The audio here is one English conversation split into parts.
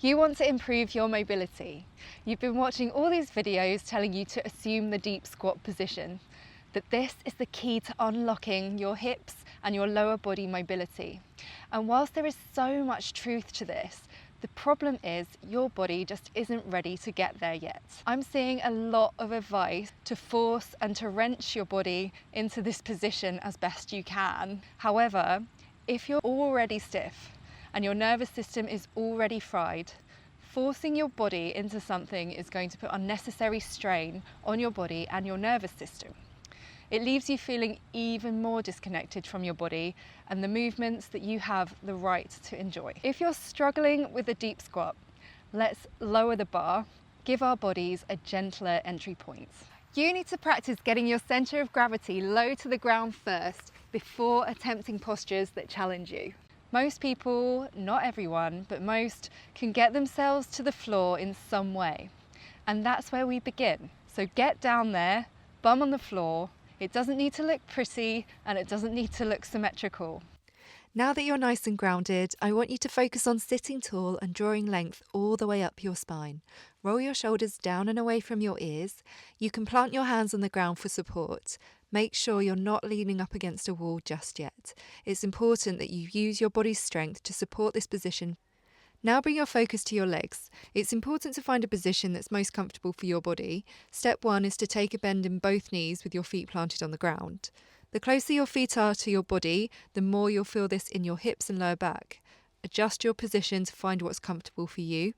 You want to improve your mobility. You've been watching all these videos telling you to assume the deep squat position, that this is the key to unlocking your hips and your lower body mobility. And whilst there is so much truth to this, the problem is your body just isn't ready to get there yet. I'm seeing a lot of advice to force and to wrench your body into this position as best you can. However, if you're already stiff and your nervous system is already fried, forcing your body into something is going to put unnecessary strain on your body and your nervous system. It leaves you feeling even more disconnected from your body and the movements that you have the right to enjoy. If you're struggling with a deep squat, let's lower the bar, give our bodies a gentler entry point. You need to practice getting your center of gravity low to the ground first before attempting postures that challenge you. Most people, not everyone, but most, can get themselves to the floor in some way. And that's where we begin. So get down there, bum on the floor. It doesn't need to look pretty and it doesn't need to look symmetrical. Now that you're nice and grounded, I want you to focus on sitting tall and drawing length all the way up your spine. Roll your shoulders down and away from your ears. You can plant your hands on the ground for support. Make sure you're not leaning up against a wall just yet. It's important that you use your body's strength to support this position. Now bring your focus to your legs. It's important to find a position that's most comfortable for your body. Step 1 is to take a bend in both knees with your feet planted on the ground. The closer your feet are to your body, the more you'll feel this in your hips and lower back. Adjust your position to find what's comfortable for you.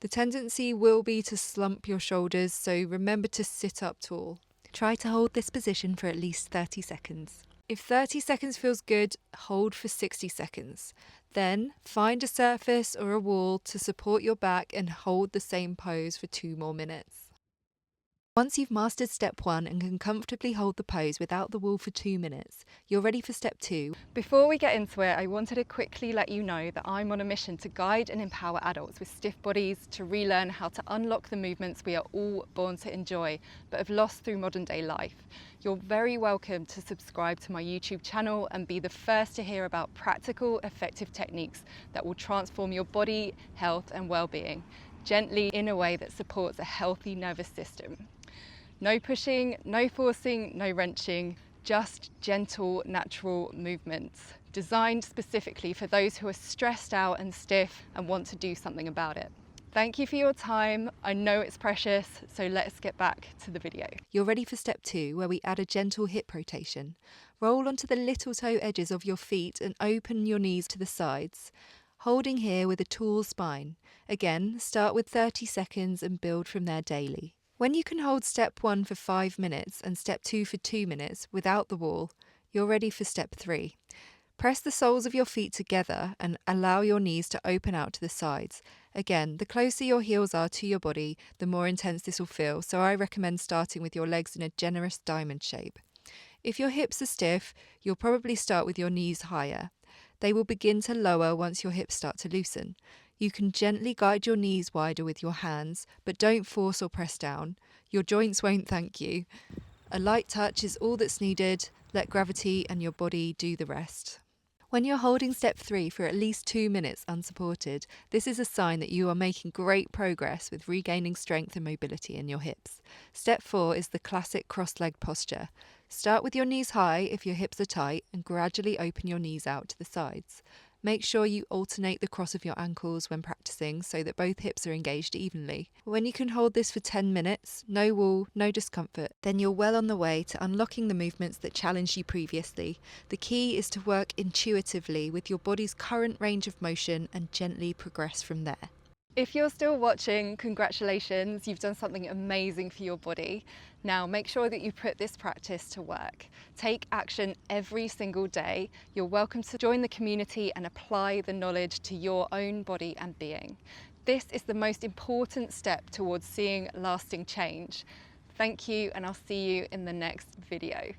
The tendency will be to slump your shoulders, so remember to sit up tall. Try to hold this position for at least 30 seconds. If 30 seconds feels good, hold for 60 seconds. Then find a surface or a wall to support your back and hold the same pose for 2 more minutes. Once you've mastered step 1 and can comfortably hold the pose without the wall for 2 minutes, you're ready for step 2. Before we get into it, I wanted to quickly let you know that I'm on a mission to guide and empower adults with stiff bodies to relearn how to unlock the movements we are all born to enjoy, but have lost through modern day life. You're very welcome to subscribe to my YouTube channel and be the first to hear about practical, effective techniques that will transform your body, health and well-being, gently in a way that supports a healthy nervous system. No pushing, no forcing, no wrenching, just gentle, natural movements, designed specifically for those who are stressed out and stiff and want to do something about it. Thank you for your time. I know it's precious, so let's get back to the video. You're ready for step 2, where we add a gentle hip rotation. Roll onto the little toe edges of your feet and open your knees to the sides, holding here with a tall spine. Again, start with 30 seconds and build from there daily. When you can hold step 1 for 5 minutes and step 2 for 2 minutes without the wall, you're ready for step 3. Press the soles of your feet together and allow your knees to open out to the sides. Again, the closer your heels are to your body, the more intense this will feel, so I recommend starting with your legs in a generous diamond shape. If your hips are stiff, you'll probably start with your knees higher. They will begin to lower once your hips start to loosen. You can gently guide your knees wider with your hands, but don't force or press down. Your joints won't thank you. A light touch is all that's needed. Let gravity and your body do the rest. When you're holding step 3 for at least 2 minutes unsupported, this is a sign that you are making great progress with regaining strength and mobility in your hips. Step 4 is the classic cross-legged posture. Start with your knees high if your hips are tight and gradually open your knees out to the sides. Make sure you alternate the cross of your ankles when practicing so that both hips are engaged evenly. When you can hold this for 10 minutes, no wall, no discomfort, then you're well on the way to unlocking the movements that challenged you previously. The key is to work intuitively with your body's current range of motion and gently progress from there. If you're still watching, congratulations, you've done something amazing for your body. Now make sure that you put this practice to work. Take action every single day. You're welcome to join the community and apply the knowledge to your own body and being. This is the most important step towards seeing lasting change. Thank you, and I'll see you in the next video.